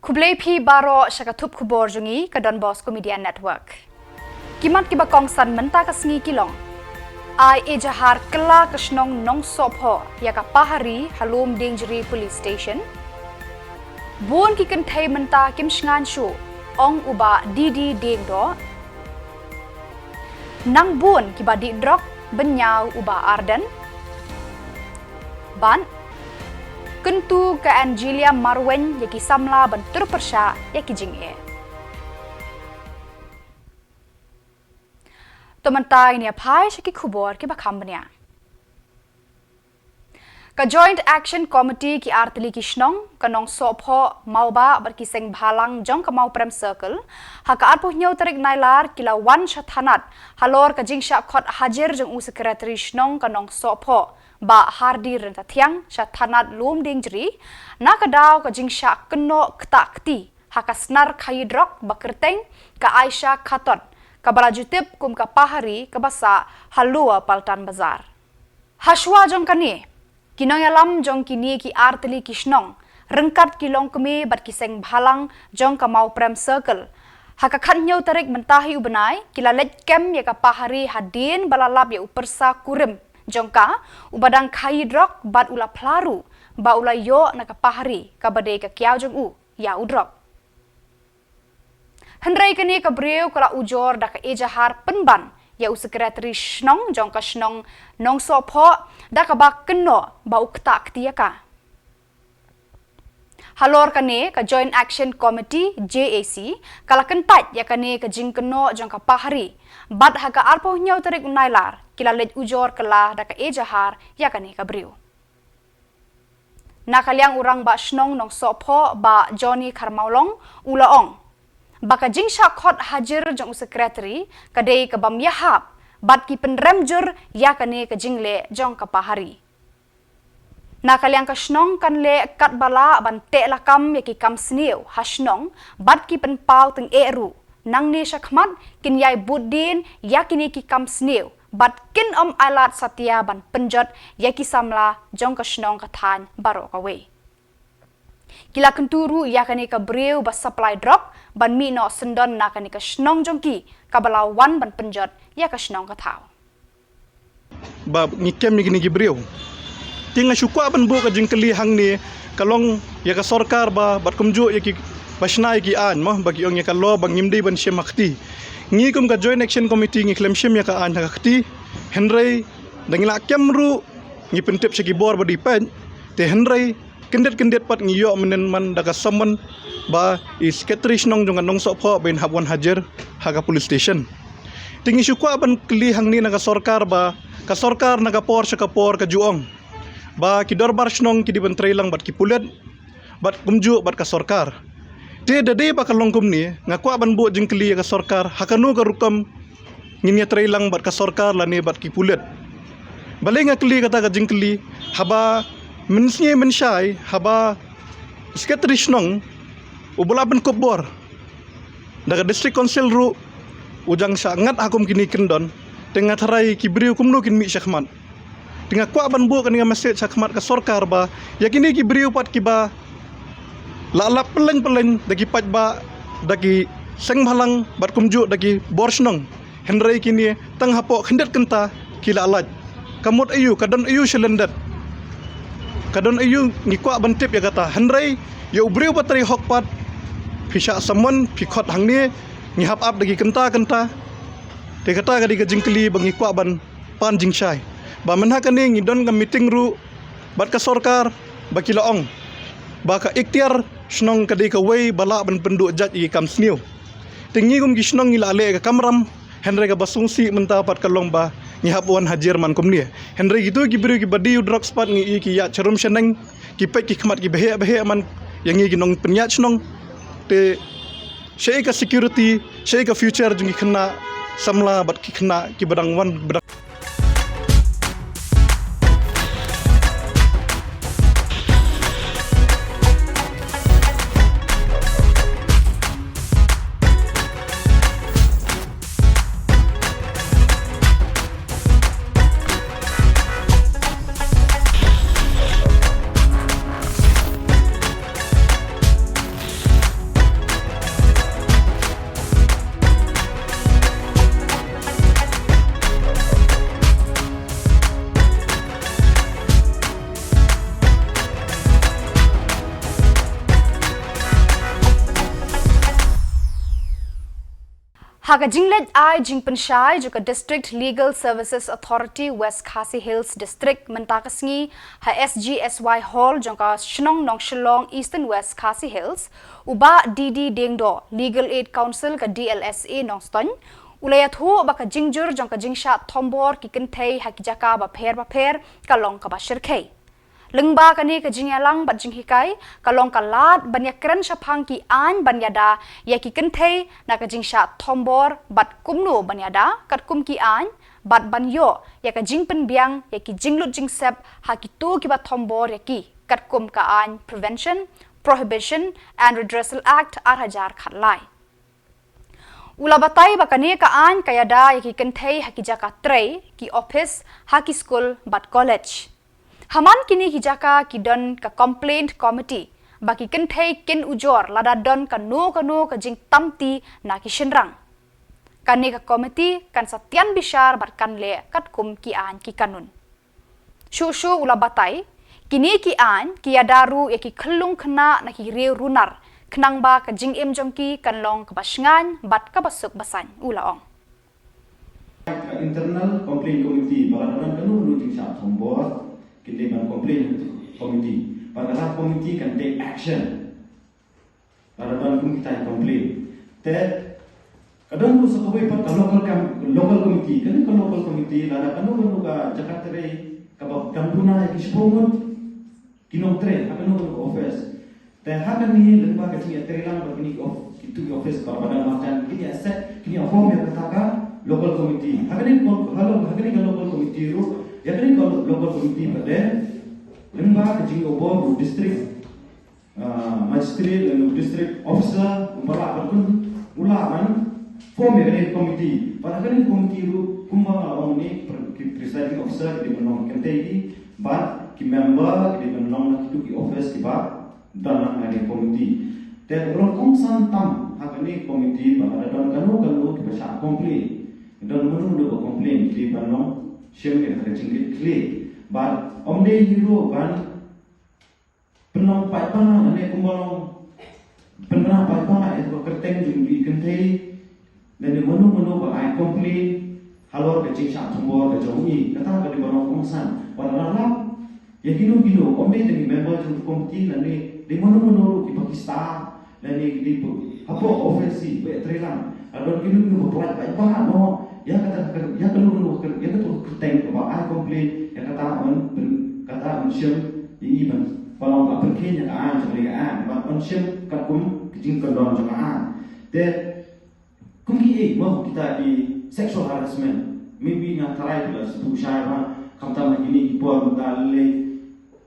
Kublai pi baro syakatup Khuborjylla ke Donbosco Media Network. Kimat kiba kongsan menta kesengi kilong. Ai ejahar kela kesnong nong sopho yaka pahari halum dingeri police station. Buon ki kentai menta kim shngan shu ong uba didi dingdo. Nang buon kiba di drok benyau uba arden. Ban kentu ke Jylla marwen yaki Samla bentur persya yaki jing'e. Tomanta ini apai syaki Khubor ki bakam benya. Ka Joint Action Committee ki arteli ki shnong kanong sopho mauba berkiseng bhalang jong kamau prem circle haka arpo nyau tarik Nailar kila wan shathanat halor ka jingsha khot hajer jong u secretary shnong kanong sopho ba hardi renta thiang shathanat lum dingri nakadaw ka jingsha keno ktakti haka snar khayidrok bakerteng ka Aisha khaton ka balajutip kum ka pahari ka basa halua paltan bazar haswa jong kani kinoyalam jong kini ki arteli kisnong rengkat kilong kemi berkiseng bhalang jong ka mau prem circle haka khatnyau tarik mentahi ubenai kila let kem ya ka pahari hadin balalap ya upersa kurim jongka ubadang khayidrok bat ula plaru ba ula yo na ka pahari ka bade ka kiau jong u ya udrok hendrai kini ka breu kala ujor da ka ejahar penban ya u secretary shnong jongka shnong nong sopho da ka ba keno ba ukta ktiaka halor kane ka Joint Action Committee JAC kala kentat ya kane ka jingkeno jongka pahari bat haka arpo nyau tarik Nailar kila let ujor kala da ka ejahar ya kane ka briu nakaliang urang ba shnong nong sopho ba Johnny Karmaulong ulaong baka jingsha khot hajir jong secretary kadai ka bam yahap bat ki penremjur ya kane ka jingle jong ka pahari nakaliang ka shnong kan le kat bala ban te lakam yaki kam sneu hashnong bat ki pen pau teng eru nang ne shakmat kin yai budin yakini ki kam sneu bat kin alat satya ban penjot yaki Samla jong ka shnong ka than baro ka we kila kenturu yakani ka breu ba supply drop ban mi no sendon nakani ka shnong jong ki ka balawan ban penjot ya ka shnong ka thau ba ngikem ni breu tinga syukwa ban bu ka jingkeli hang ni kalong ya ka sarkar ba bat kumju ya ki basnai ki an mo bagi ong ya ka lo bang ngimdi ban shemakti ngi kum ka Joint Action Committee ngi klem shem ya ka an hakti henry dangila kemru ngi pentep syaki bor ba di Peit te henry kendet pat ngi yo menen man daga samon ba is ketrish nong jong nong sopho ben habwan hajer haga police station tingi syukwa ban kli hang ni naga sarkar ba ka sarkar naga por syaka por ka juong ba ki dorbar shnong ki diben trailang bat ki pulet bat kumju bat ka sarkar te dade ba kalong kum ni ngakwa ban bu jingkli ka sarkar hakanu ka rukam nginya trailang bat ka sarkar lani bat ki pulet bale ngakli kata ka jingkli haba mensye mensyai haba secretary shnong ubula ben Khubor daga district council ru ujang sa ngat akum kini kendon tengah tharai ki briu kumnu kin mi syakmat tengah kwa ban bu kan message syakmat ka sarkar ba yakini ki briu pat ki ba la peleng dagi pat ba dagi seng bhalang bat kumju dagi borsnong henry kini tang hapo khendet kenta kila alat kamot ayu kadon ayu syelendat kadon ayu ngikwa bantip ya kata henry ya ubriu patri hokpat pisha samon pikhot hangni ngihap ap dagi kenta te kata gadi ka jingkeli bangikwa ban pan jingshai ba menha kani ngidon ka meeting ru bat ka sarkar bakilaong ba ka ikhtiar shnong kadi ka wei bala ban penduk jaj i kam sniu tingi gum gi shnong ngila le ka kamram henry ka basungsi mentapat kalong ba ngihap wan hajer man kumni henry gitu ki beri ki badi drug spot ngi ki ya charum sheneng ki pek ki khmat ki behe man yang ngi nong penyat shnong te shei ka security shei ka future jungi khna Samla bat ki khna ki badang wan badang Haga jinglet ai jingpen shai juga District Legal Services Authority West Khasi Hills District mentakasngi ha SGSY Hall jongka Shnong nong Shillong Eastern West Khasi Hills uba DD Dengdo Legal Aid Council ka DLSA nong ston ulaya thu baka jingjur jongka jingsha thombor ki kentei ha ki jaka ba pher kalong ka ba shirkhei lengba kani ka jingyalang bat jinghikai kalong kalat banya kren shapang ki an banyada ya ki kentei na ka jingsha thombor bat kumnu banyada kat kum ki an bat banyo ya ka jingpen biang ya ki jinglut jingsep ha ki tu ki bat thombor ya ki kat kum ka an Prevention, Prohibition and Redressal Act 2000 khatlai ula batai bakani ka an kayada ya ki kentei ha ki jaka trei ki office ha ki school bat college Haman kini hijaka ki don ka complaint committee baki kentei kin ujor lada don ka no ka jing tamti na ki shinrang kani ka committee kan satian bishar bar kan le kat kum ki an ki kanun shu ula batai kini ki an ki adaru ya ki khlung khna na ki re runar khnang ba ka jing em jongki kan long ka basngan bat ka basuk basan ula ong internal complaint committee bagaimana kanu looting sha thombor kita ban complaint committee pada committee can take action pada ban kita complain that kadang tu sebagai pat local committee kan local committee lada kanu ka Jakarta re ka gambuna ki spomon kinong tre kanu office te hakan ni lemba ka tinga trelang begini of itu office pada macam kini asset kini form yang katakan local committee hakan ni local committee ru ya kan kalau local committee pada lembaga kecil obor district magistrate dan district officer umpara berkun ulaman form ya kan committee pada kan committee itu kumbang awam ni presiding officer di menong kentei bat ki member di menong itu ki office ki bat dan ada committee dan orang kongsan tam hakan ni committee pada dan kanu ki besar komplain dan menunggu komplain di menong Shem ke kecil klik, but omde hero ban penong paipana ane kumbalong penang paipana itu kerteng jumbi kentei dan menu ba ai komplain halor kecil syak thombor ke jongi kata ke di banong kongsan walalam ya gino omde jadi member jumpa komiti nani di menu di Pakistan nani di apa ofensi be trelang alor gino paipana no ya kata kerteng ba ai komplain ya kata shem ini ban kalau tak berken ya kan jadi kan ban shem kat kum kijing kendon jangan de kumki mau kita di sexual harassment maybe na try plus tu syara kamta begini ipor mutale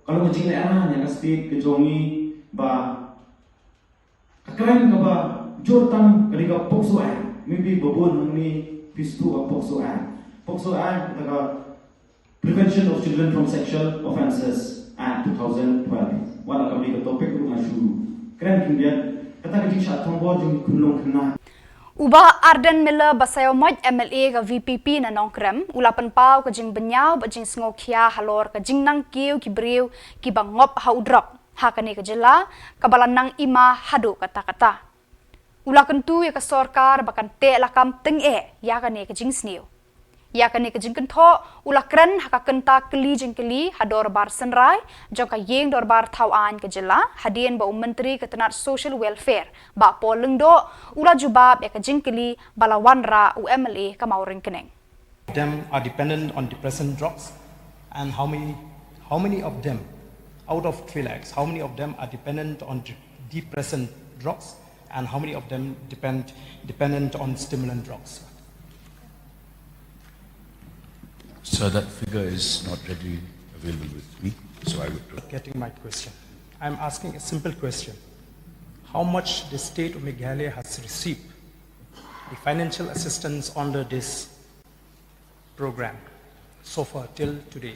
kalau kijing ana yang pasti kejongi ba keren ka ba jortan kaliga pokso maybe babon ni Pispu Pokso Act, Prevention of Children from Sexual Offences Act 2012. Wala kami ka topik ko nga shuru. Keren kindian, kata kajing sya thombor jing kunlong kena. Uba Arden Miller basayo moj MLA ka VPP na nongkrem, ulapan pau ka jing benyaw ba jing sngokia halor ka jing nang kiw ki briw ki bangop haudrop. Hakani ka Jylla, kabalan nang ima hadu kata-kata. Ula kentu ya ke sorkar bakan te lakam teng ya kan ke jing sniu ya kan ke jing kentho ula kren haka kenta keli hador bar senrai jong ka yeng dor bar thawan ke Jylla hadien ba menteri ketenat social welfare ba polengdo ula jubab ya ke jing keli balawan ra UMLA ka mauring keneng them are dependent on depressant drugs and how many of them out of 3 lakhs how many of them are dependent on depressant drugs and how many of them dependent on stimulant drugs? So that figure is not readily available with me, so I would... Getting my question. I'm asking a simple question. How much the state of Meghalaya has received the financial assistance under this program so far till today?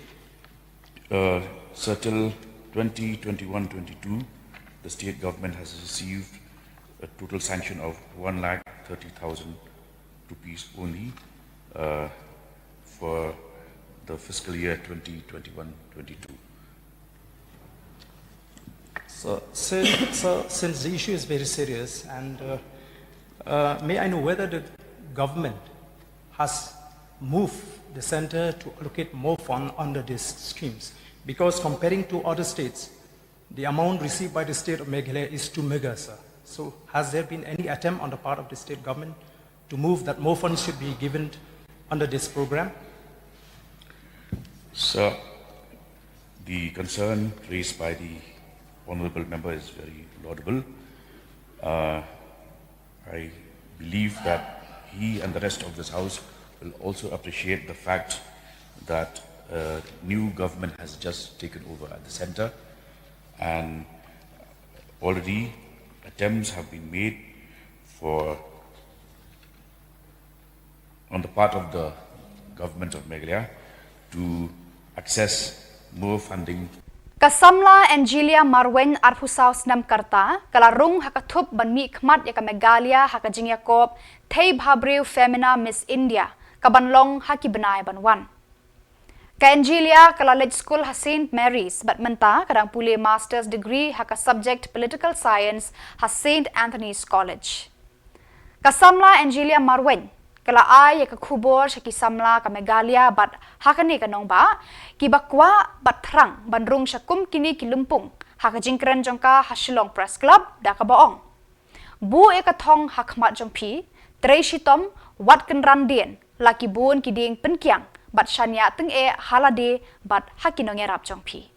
So till 2021-22, the state government has received a total sanction of 1,30,000 rupees only for the fiscal year 2021-22. So, since the issue is very serious, and may I know whether government has moved the center to allocate more funds under these schemes. Because comparing to other states, the amount received by the state of Meghalaya is too meager, sir. So has there been any attempt on the part of the state government to move that more funds should be given under this program? Sir, the concern raised by the honorable member is very laudable. I believe that he and the rest of this House will also appreciate the fact that new government has just taken over at the center, and already attempts have been made on the part of the government of Meghalaya to access more funding. Samla and Jylla Marwen Arpusaus Nam Karta, Kalarung Hakatup Banmi Kmat Yaka Meghalaya Hakajingyakop, Tay Bhabriu Femina Miss India, Kabanlong Haki Benai Banwan. Ka Jylla College School ha St. Mary's, but menta kadang pulih master's degree haka subject political science ha St. Anthony's College. Ka Samla and Jylla Marwen, kala ay ka Khubor sa ki Samla ka Meghalaya bat hakani kanong ba ki bakwa bat thrang banrung sa kum kini kilumpung haka jingkran jongka ha Shillong Press Club da ka baong bu e ka thong hakmat jong pi trei shitom wat kan randien laki bun ki ding penkyang bat shanya teng e halade bat hakinong erap jong pi.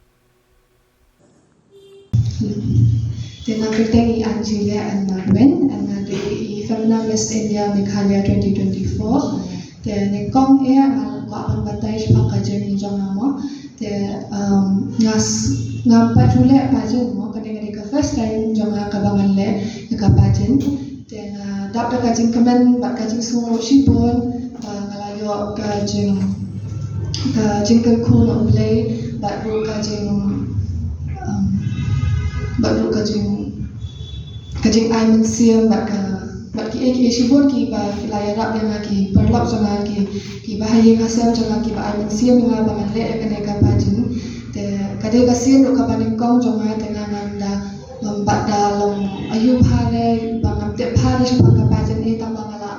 Dengan bertemu Jylla and Marwen and the Femina Miss India Meghalaya 2024. The Nekong al ko akan batay sa pagkajem ni jong amo. The ngam patule pajen mo kadang ka first time jong kabangan le ka pajen. The dapta kajing kemen bat kajing sungo sipon ngalayo kajing ke kuno play bat ru kajing baru kajing aiman siam bat ki sibon ki ba layarap yang ki perlap sama ki bahaya kasam jangan ki ba aiman siam yang ba le kene ka pajin te kade ka siam ro ka paning kong jonga tengah nanda lambat dalam ayu hare ba ngamte hare sa ka pajin e tamba ngala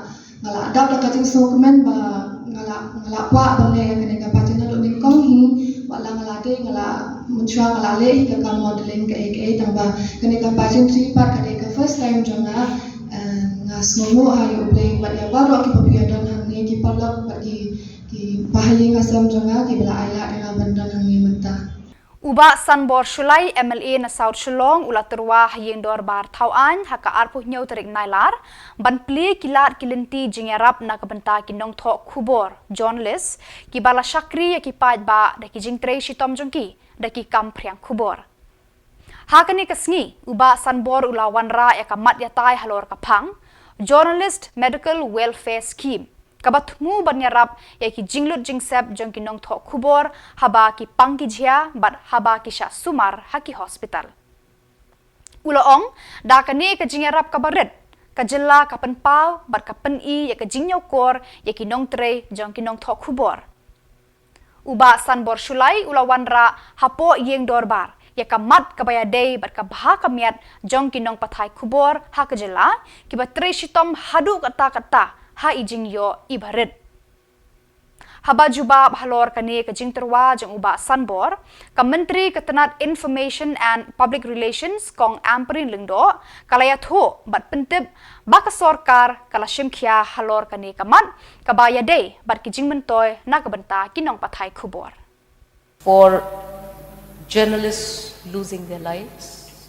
dap la kajing sokemen ba ngala kwa ba le kene ka pajin ro ning kong hi wala ngala de ngala mencuang ngala le ka modeling ka tamba kene ka pajin tri par kade ka first time jonga ngasnomo hayo play bat ya baru ki papiadan hang ni ki parlap ki bahaya ngasam jonga ki bala ayla dengan bandan hang ni menta. Uba Sanbor Shulai MLA na South Shillong ula terwa hayeng dor bar tauan haka arpuh nyau terik Nailar ban pli kilat kilinti jingyarap na kabenta kinong thok Khubor journalist ki bala syakri ki Peit ba da ki jingtrei shitom jongki da ki kampriang Khubor. Hakani kasngi uba Sanbor ula wanra ya kamat yatai halor kapang journalist medical welfare scheme kabatmu banyarap ya ki jinglut jingsep jong kinong thok Khubor haba ki pangki jia bat haba ki sha sumar haki hospital uloong da kani ka jingyarap kabaret ka Jylla ka penpau bat ka peni ya ka jingyau kor ya kinong tre jong kinong thok Khubor uba Sanbor Shulai ulawanra hapo yeng dorbar ya kamat kabaya day bat ka baha kamiat jong kinong pathai Khubor ha ka Jylla ki ba tre shitom hadu kata ha ijing yo ibaret haba jubab halor kani ka jingterwa jong uba Sanbor ka menteri ketenat information and public relations kong amprin lengdo kalaya tho bat pentib baka sorkar kala shimkhia halor kani kamat kabaya day bat ki jing mentoy na kabenta kinong pathai Khubor. For journalists losing their lives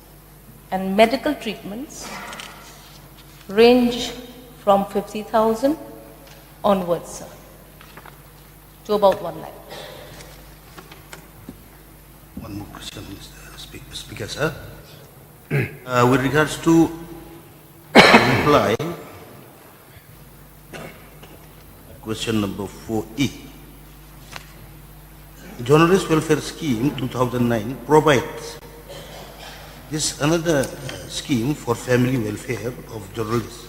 and medical treatments range from 50,000 onwards, sir, to about 1 lakh. One more question, Mr. Speaker, sir. With regards to reply, question number 4E. Journalist Welfare Scheme 2009 provides this another scheme for family welfare of journalists.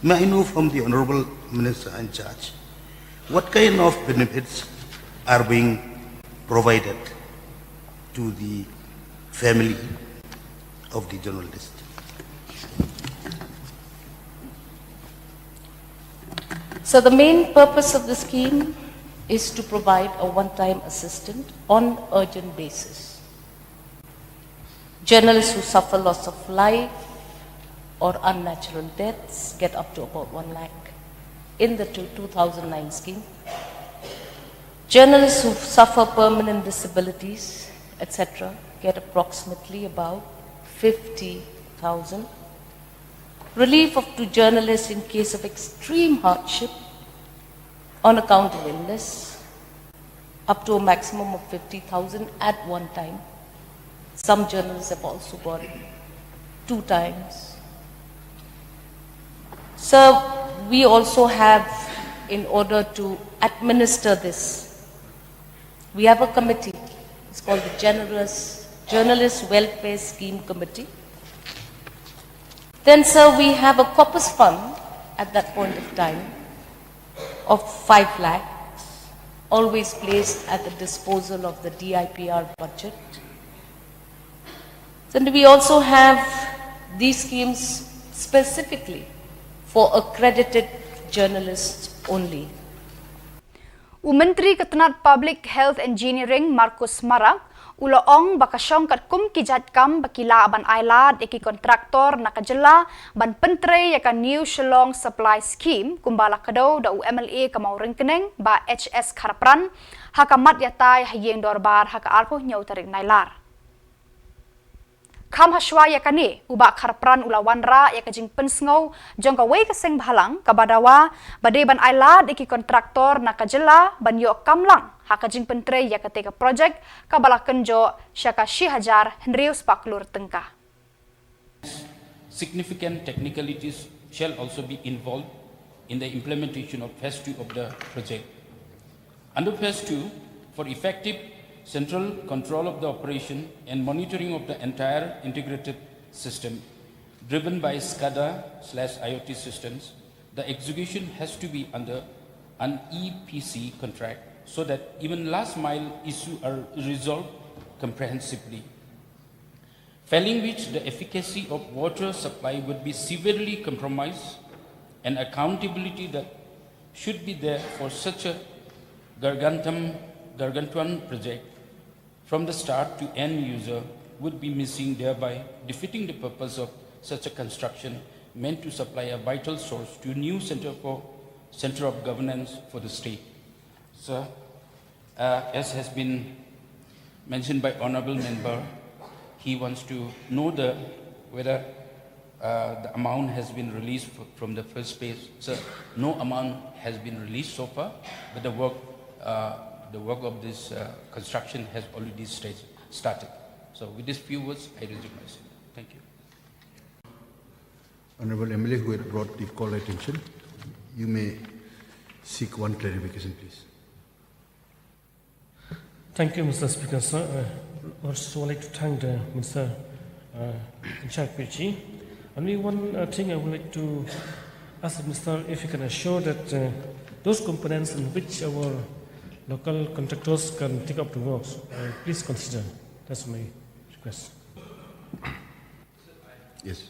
May I know from the Honorable Minister in charge, what kind of benefits are being provided to the family of the journalist? So the main purpose of the scheme is to provide a one-time assistance on urgent basis. Journalists who suffer loss of life or unnatural deaths get up to about 1 lakh in the 2009 scheme. Journalists who suffer permanent disabilities, etc., get approximately about 50,000. Relief to journalists in case of extreme hardship on account of illness, up to a maximum of 50,000 at one time. Some journalists have also got it 2 times. So we also have, in order to administer this, we have a committee. It's called the Journalist Welfare Scheme Committee. Then, sir, we have a corpus fund at that point of time of 5 lakhs, always placed at the disposal of the DIPR budget. Then we also have these schemes specifically for accredited journalists only. Menteri Ketenat Public Health Engineering Markus Marak Ulaong bakasyong kat kum kijat kam bakila ban ailad eki kontraktor Khuborjylla ban pentre yaka new Shillong supply scheme kumbala kado da UMLA kamau ringkeneng ba HS Kharapran hakamat yatai hayeng dorbar haka arpo nyau tarik Nailar. Kam haswa yakani ubak Kharapran ulawanra yaka jing pensngau jong kawai keseng bahalang kabadawa bade ban ailad eki kontraktor Khuborjylla ban yok kamlang haka jing pentre yaka teka project kabala kenjo syaka Shihajar Henrius Paklur Tengkah. Significant technicalities shall also be involved in the implementation of phase 2 of the project. Under phase 2, for effective central control of the operation and monitoring of the entire integrated system driven by SCADA/IoT systems, the execution has to be under an EPC contract so that even last mile issues are resolved comprehensively. Failing which, the efficacy of water supply would be severely compromised, and accountability that should be there for such a gargantuan project from the start to end user would be missing, thereby defeating the purpose of such a construction meant to supply a vital source to a new center of governance for the state. So, as has been mentioned by Honorable Member, he wants to know whether the amount has been released from the first phase. So, no amount has been released so far, but the work of this construction has already started. So, with these few words, I resume myself. Thank you. Honorable MLA who had brought the call attention, you may seek one clarification, please. Thank you, Mr. Speaker, sir. I also would like to thank the Mr. Pechi. Only one thing I would like to ask Mr. if you can assure that those components in which our local contractors can take up the works, please consider. That's my request. Yes.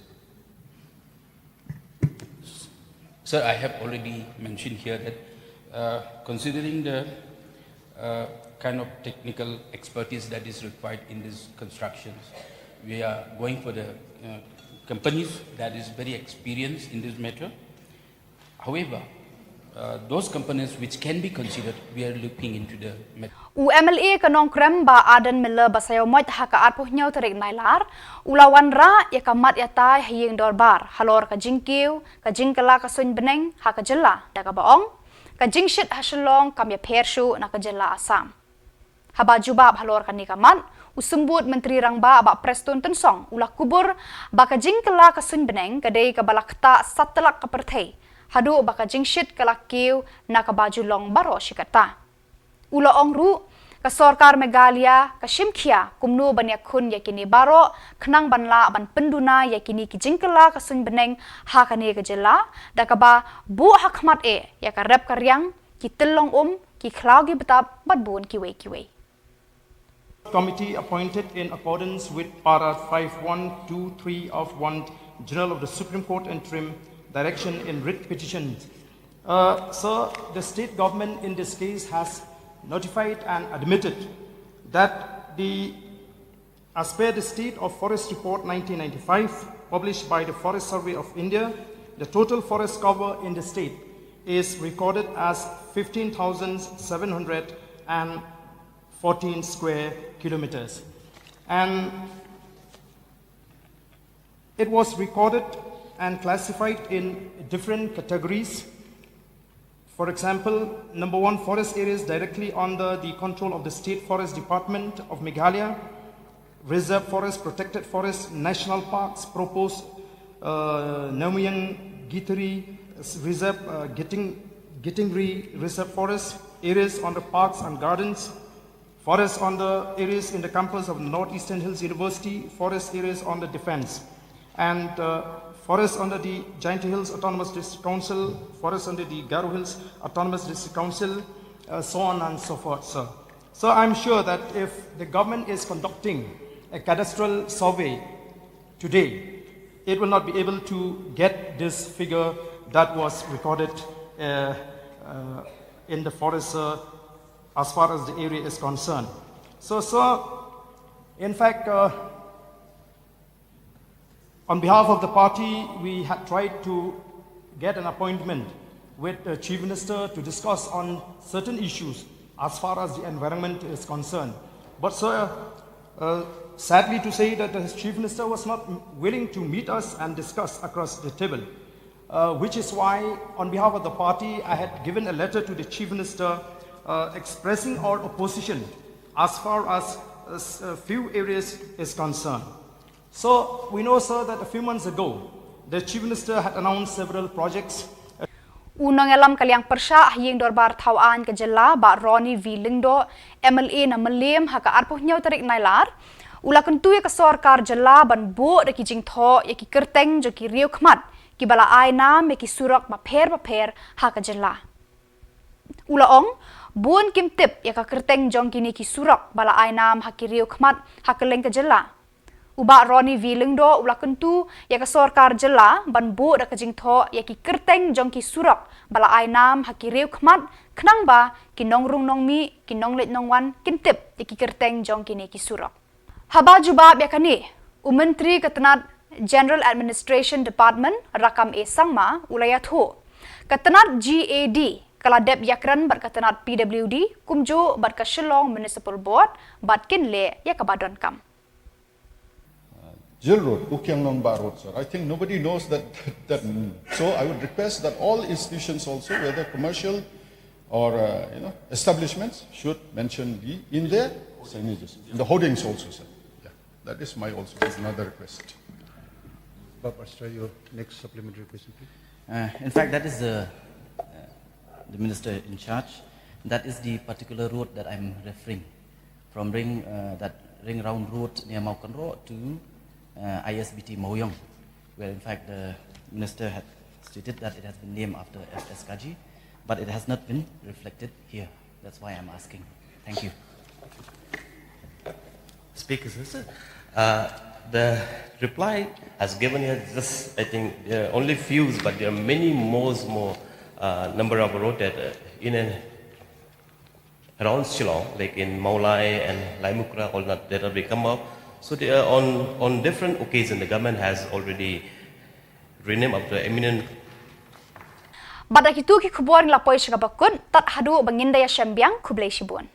Sir, I have already mentioned here that considering the kind of technical expertise that is required in these constructions, we are going for the companies that is very experienced in this matter. However, those companies which can be considered, we are looking into the matter. UMLA kanong krem ba adan mele basayo moit haka arpoh nyau tarik Nailar ulawan ra ya kamat yatai hayeng dorbar halor ka jingkiu ka jingkala ka sun beneng haka Jylla daga baong ka jingshit Shillong kam ya pershu na ka Jylla Assam haba jubab halor ka nikamat usumbut menteri rangba ba prestun tensong ulah Khubor ba ka jingkala ka sun beneng kadai ka balakta satelak ka perthei hadu ba ka jingshit kalakiu na ka baju long baro shikata Ulaong ru ka sorkar Meghalaya ka shimkhia kumnu ban yakun yakini baro khnang banla ban penduna yakini ki jingkala ka sun beneng ha kani ka Jylla da ka ba bu hakmat ya ka rep karyang ki telong ki khlaugi betap badbun kiwe Committee appointed in accordance with para 5123 of 1 Journal of the Supreme Court Interim Direction in Writ Petitions So the state government in this case has notified and admitted that as per the State of Forest Report 1995 published by the Forest Survey of India, the total forest cover in the state is recorded as 15,714 square kilometers. And it was recorded and classified in different categories. For example, number 1, forest areas directly under the control of the State Forest Department of Meghalaya, reserve forest, protected forest, national parks, proposed Namyang Gitari Reserve, Gittingri Reserve Forest, areas on the parks and gardens, forests on the areas in the campus of Northeastern Hills University, forest areas on the defense, and forests under the Giant Hills Autonomous District Council, forests under the Garo Hills Autonomous District Council, so on and so forth, sir. So I'm sure that if the government is conducting a cadastral survey today, it will not be able to get this figure that was recorded in the forest as far as the area is concerned. So, sir, in fact, on behalf of the party, we had tried to get an appointment with the Chief Minister to discuss on certain issues as far as the environment is concerned. But, sir, sadly to say that the Chief Minister was not willing to meet us and discuss across the table, which is why, on behalf of the party, I had given a letter to the Chief Minister expressing our opposition as far as a few areas is concerned. So we know, sir, that a few months ago, the Chief Minister had announced several projects. Unang alam kaliang persya hiying dorbar tawaan ke Jylla ba Roni V Lingdo MLA na Melim haka arpuh nyau tarik Nailar ula kentu ya ke sorkar Jylla ban bu de ki jingtho ya ki kerteng jo ki riu khmat ki bala ai nam ya ki surak ba pher haka Jylla ula ong bun kim tip ya ka kerteng jong kini ki surak bala ai nam ha ki riu khmat haka leng ke Jylla uba Roni V Lingdo ula kentu ya ke sorkar Jylla ban bu de ke jingtho ya ki kerteng jong ki surak bala ai nam ha ki riu khmat khnang ba ki nong rung nong mi ki nong let nong wan kim tip ya ki kerteng jong kini ki surak haba juba ya kani Menteri Ketenat General Administration Department rakam Samla ulaya thu Ketenat GAD kala dep yakran bat ketenat PWD kumjo bat ke Shillong Municipal Board bat kinle ya kabadon kam Jyll Road, Ukyang Nongba Road, sir. I think nobody knows that. So I would request that all institutions also, whether commercial or establishments, should mention in their signages, in the hoardings also, sir. Yeah, that is my also another request. Pastor, your next supplementary question, please. In fact, that is the minister in charge. That is the particular road that I'm referring from ring round road near Maukan Road to ISBT Moyong, where in fact the minister had stated that it has been named after FS Kaji, but it has not been reflected here. That's why I'm asking. Thank you. Speaker, sir. The reply has given here just, I think, there are only few, but there are many more number of roads that in and around Shillong, like in Maulai and Laimukra, all that have become up. So they are on different occasions, the government has already renamed of the eminent. Badak itu ki Khubor ngelapoi syakabakun tat hadu bangindaya syambiang kublai shibun.